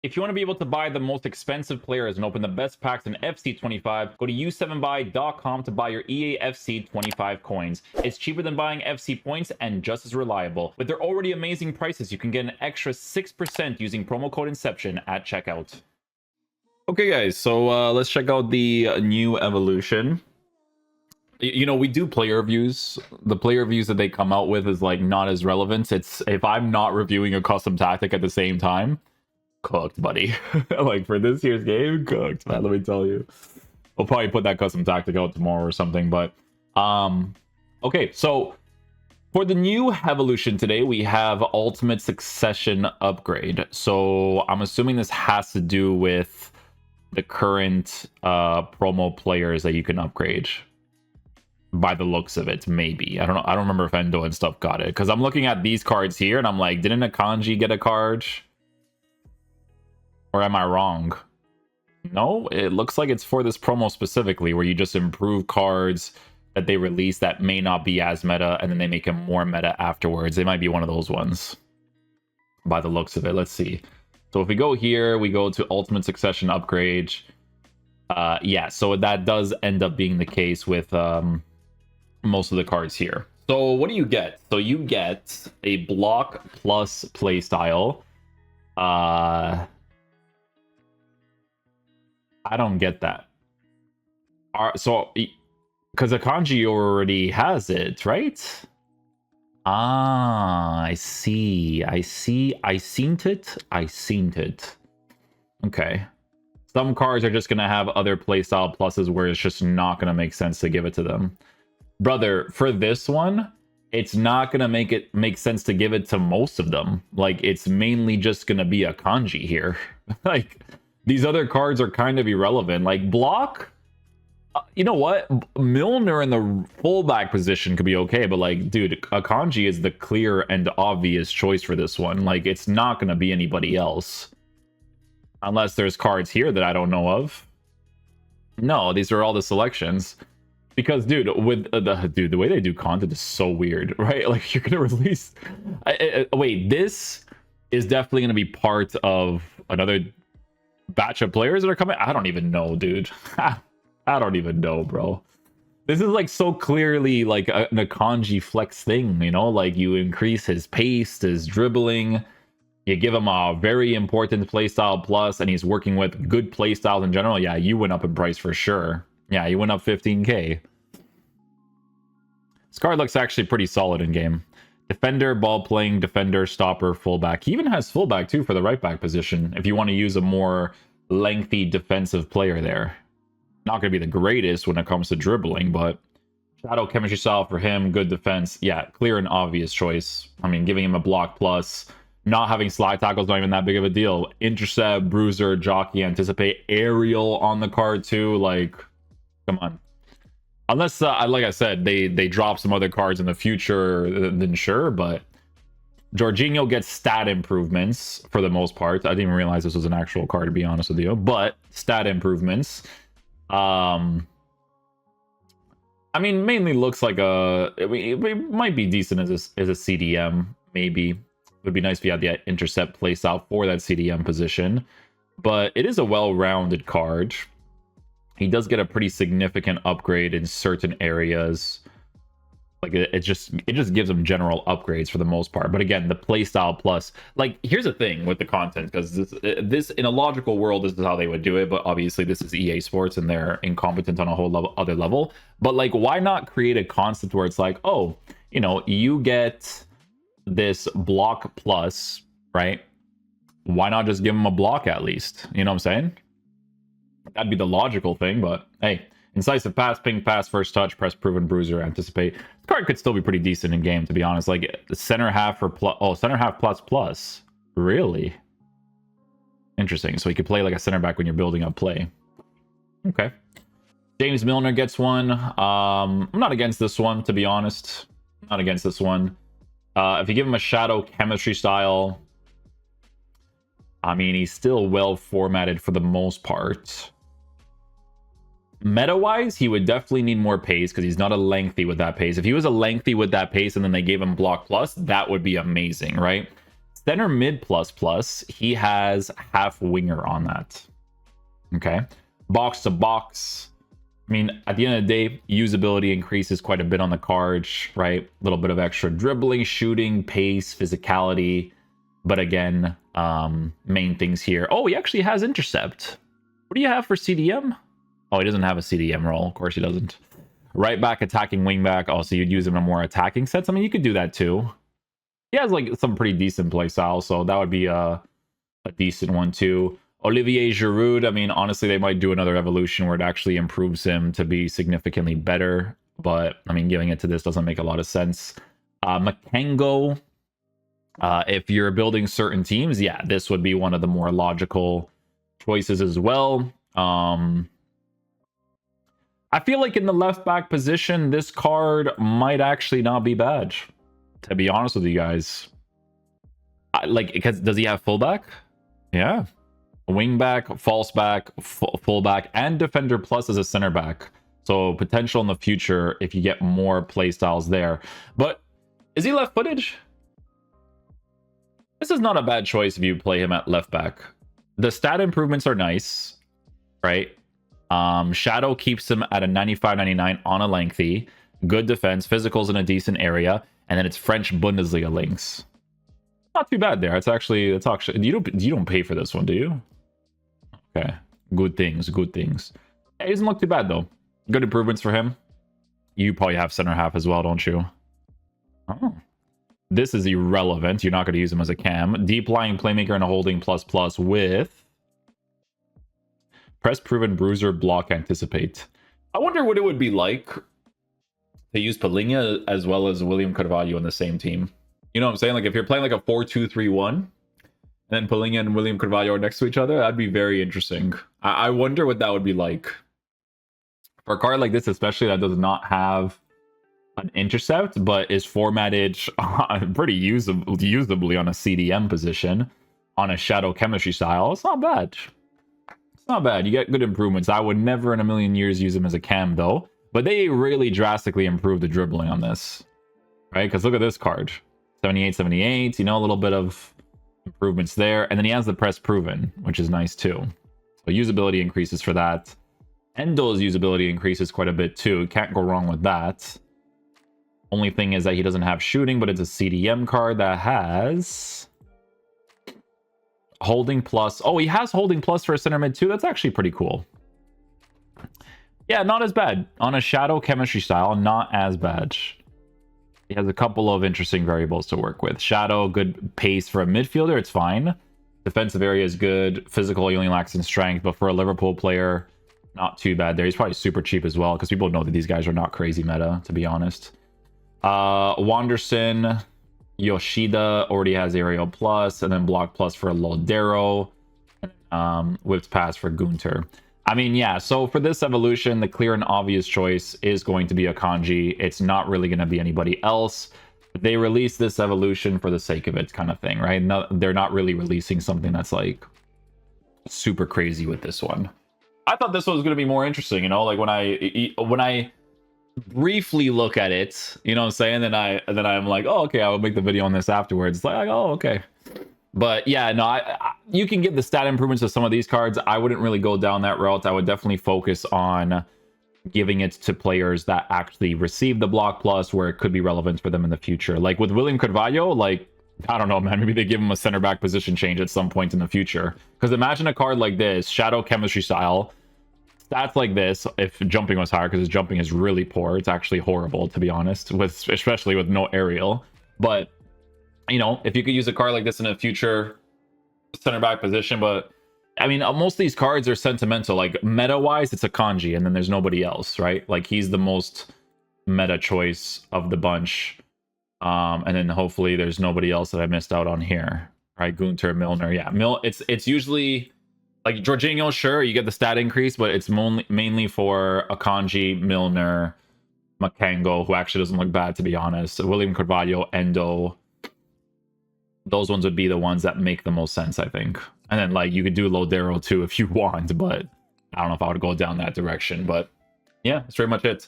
If you want to be able to buy the most expensive players and open the best packs in FC25, go to u7buy.com to buy your EA FC25 coins. It's cheaper than buying FC points and just as reliable. With their already amazing prices, you can get an extra 6% using promo code Inception at checkout. Okay, guys, so let's check out the new evolution. You know, we do player reviews. The player reviews that they come out with is like not as relevant. It's if I'm not reviewing a custom tactic at the same time, cooked, buddy. Like for this year's game, cooked, man. Let me tell you. We'll probably put that custom tactic out tomorrow or something. But okay, so for the new evolution today, we have ultimate succession upgrade. So I'm assuming this has to do with the current promo players that you can upgrade. By the looks of it, maybe. I don't know. I don't remember if Endo and stuff got it. Because I'm looking at these cards here and I'm like, didn't Akanji get a card? Or am I wrong? No, it looks like it's for this promo specifically, where you just improve cards that they release that may not be as meta, and then they make them more meta afterwards. They might be one of those ones. By the looks of it. Let's see. So if we go here, we go to Ultimate Succession Upgrade. Yeah, so that does end up being the case with most of the cards here. So what do you get? So you get a block plus playstyle. I don't get that. So because Akanji already has it, right? Ah, I see. I seen it. Okay. Some cards are just going to have other playstyle pluses where it's just not going to make sense to give it to them. Brother, for this one, it's not going to make sense to give it to most of them. Like, it's mainly just going to be Akanji here. Like, these other cards are kind of irrelevant. Like, block, you know what? Milner in the fullback position could be okay, but like, dude, Akanji is the clear and obvious choice for this one. Like, it's not going to be anybody else. Unless there's cards here that I don't know of. No, these are all the selections. Because, dude, with the way they do content is so weird, right? Like, you're gonna release. Wait, this is definitely gonna be part of another batch of players that are coming. I don't even know, dude. I don't even know, bro. This is like so clearly like an Akanji flex thing, you know? Like, you increase his pace, his dribbling. You give him a very important playstyle plus, and he's working with good playstyles in general. Yeah, you went up in price for sure. Yeah, you went up 15k. This card looks actually pretty solid in game. Defender, ball playing, defender, stopper, fullback. He even has fullback too for the right back position if you want to use a more lengthy defensive player there. Not going to be the greatest when it comes to dribbling, but shadow chemistry style for him, good defense. Yeah, clear and obvious choice. I mean, giving him a block plus. Not having slide tackle is not even that big of a deal. Intercept, bruiser, jockey, anticipate, aerial on the card too. Like, come on. Unless, like I said, they drop some other cards in the future, then sure. But Jorginho gets stat improvements for the most part. I didn't even realize this was an actual card, to be honest with you. But stat improvements. I mean, mainly looks like it might be decent as a CDM, maybe. It would be nice if you had the intercept playstyle for that CDM position, but it is a well-rounded card. He does get a pretty significant upgrade in certain areas. Like it just gives him general upgrades for the most part. But again, the playstyle plus, like, here's the thing with the content, because this in a logical world, this is how they would do it. But obviously, this is EA Sports and they're incompetent on a whole other level. But like, why not create a concept where it's like, oh, you know, you get this block plus, right? Why not just give him a block at least? You know what I'm saying? That'd be the logical thing, but hey, incisive pass, ping pass, first touch, press, proven, bruiser, anticipate. This card could still be pretty decent in game, to be honest. Like the center half for plus, center half plus plus. Really interesting. So you could play like a center back when you're building up play. Okay. James Milner gets one. I'm not against this one, to be honest. Not against this one. If you give him a shadow chemistry style, I mean, he's still well formatted for the most part. Meta-wise, he would definitely need more pace because he's not a lengthy with that pace. If he was a lengthy with that pace and then they gave him block plus, that would be amazing, right? center mid plus plus, he has half winger on that. Okay. Box to box. I mean, at the end of the day, usability increases quite a bit on the card, right? A little bit of extra dribbling, shooting, pace, physicality. But again, main things here. Oh, he actually has intercept. What do you have for CDM? Oh, he doesn't have a CDM role. Of course he doesn't. Right back, attacking wing back. Oh, so you'd use him in more attacking sets. I mean, you could do that too. He has like some pretty decent play style, so that would be a decent one too. Olivier Giroud, I mean, honestly, they might do another evolution where it actually improves him to be significantly better. But, I mean, giving it to this doesn't make a lot of sense. Makengo, if you're building certain teams, yeah, this would be one of the more logical choices as well. I feel like in the left back position, this card might actually not be bad, to be honest with you guys. Because does he have fullback? Yeah. Wing back, false back, fullback, and defender plus as a center back. So potential in the future if you get more play styles there. But is he left-footed? This is not a bad choice if you play him at left back. The stat improvements are nice, right? Shadow keeps him at a 95-99 on a lengthy. Good defense, physicals in a decent area, and then it's French Bundesliga links. Not too bad there. It's actually you don't pay for this one, do you? Okay, good things. It doesn't look too bad though. Good improvements for him. You probably have center half as well, don't you? Oh, this is irrelevant. You're not going to use him as a cam. Deep lying playmaker and a holding plus plus with press proven bruiser block anticipate. I wonder what it would be like to use Palinha as well as William Carvalho on the same team. You know what I'm saying? Like if you're playing like a 4-2-3-1. And then Palinha and William Carvalho are next to each other, that'd be very interesting. I wonder what that would be like. For a card like this, especially that does not have an intercept, but is formatted pretty usably on a CDM position, on a shadow chemistry style, it's not bad. It's not bad. You get good improvements. I would never in a million years use him as a cam, though. But they really drastically improved the dribbling on this. Right? Because look at this card. 78-78, you know, a little bit of improvements there, and then he has the press proven, which is nice too. So usability increases for that. Endo's usability increases quite a bit too. Can't go wrong with that. Only thing is that he doesn't have shooting, but it's a CDM card that has holding plus. Oh, he has holding plus for a center mid too. That's actually pretty cool. Yeah, not as bad on a shadow chemistry style. Not as bad. He has a couple of interesting variables to work with. Shadow, good pace for a midfielder, it's fine. Defensive area is good. Physical, he only lacks in strength, but for a Liverpool player, not too bad there. He's probably super cheap as well, because people know that these guys are not crazy meta, to be honest. Wanderson, Yoshida already has aerial plus, and then block plus for Lodero, and whipped pass for Gunter. I mean, yeah, so for this evolution, the clear and obvious choice is going to be Akanji. It's not really going to be anybody else. They released this evolution for the sake of it kind of thing, right? No, they're not really releasing something that's like super crazy with this one. I thought this was going to be more interesting, you know, like when I briefly look at it, you know what I'm saying? Then I'm like, oh, okay, I will make the video on this afterwards. It's like, oh, okay. But yeah, no, you can get the stat improvements of some of these cards. I wouldn't really go down that route. I would definitely focus on giving it to players that actually receive the block plus, where it could be relevant for them in the future. Like with William Carvalho, like, I don't know, man, maybe they give him a center back position change at some point in the future. Because imagine a card like this, shadow chemistry style, stats like this, if jumping was higher, because his jumping is really poor. It's actually horrible, to be honest, especially with no aerial. But you know, if you could use a card like this in a future center back position, but I mean, most of these cards are sentimental. Like meta wise, it's Akanji, and then there's nobody else, right? Like he's the most meta choice of the bunch. And then hopefully there's nobody else that I missed out on here, right? Gunter, Milner, yeah, it's usually like Jorginho, sure, you get the stat increase, but it's mainly for Akanji, Milner, Makengo, who actually doesn't look bad, to be honest. William Carvalho, Endo. Those ones would be the ones that make the most sense, I think. And then, like, you could do Lodero too if you want, but I don't know if I would go down that direction. But yeah, that's pretty much it.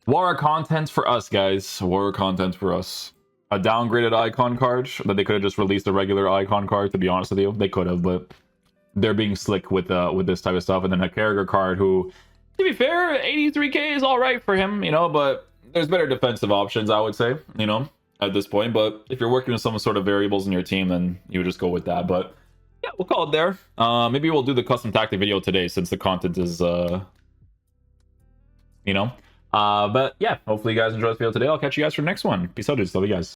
War content for us, guys. War content for us. a downgraded icon card that they could have just released a regular icon card. To be honest with you, they could have, but they're being slick with this type of stuff. And then a character card who, to be fair, 83k is all right for him, you know, but there's better defensive options, I would say, you know, at this point. But if you're working with some sort of variables in your team, then you would just go with that. But yeah, we'll call it there. Maybe we'll do the custom tactic video today since the content is, you know. But yeah, hopefully you guys enjoyed this video today. I'll catch you guys for the next one. Peace out, dudes. Love you guys.